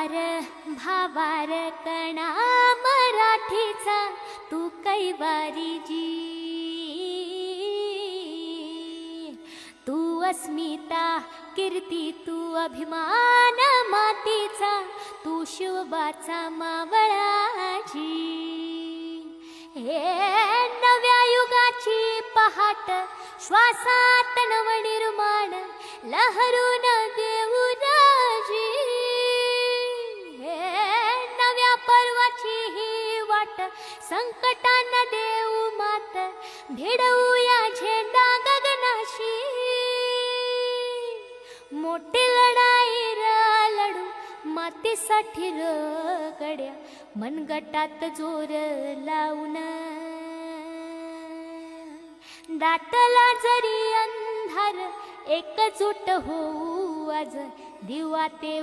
भावार भावार कणा मराठीचा तू कैवारी जी, तू अस्मिता कीर्ती तू अभिमान मातीचा, तू शिवबाचा मावळाची। हे नव्या युगाची पहाट श्वासात नवनिर्माण लहरून देऊ राजी। हे नव्या पर्वाची ही वाट संकटांना देऊ मात, भिडवूया झेंडा गगनाशी। मोठी लढाई लढू मातीसाठी गड्या, मनगटात जोर लावून। दाटला जरी अंधार एकजूट होऊ आज, दिवा ते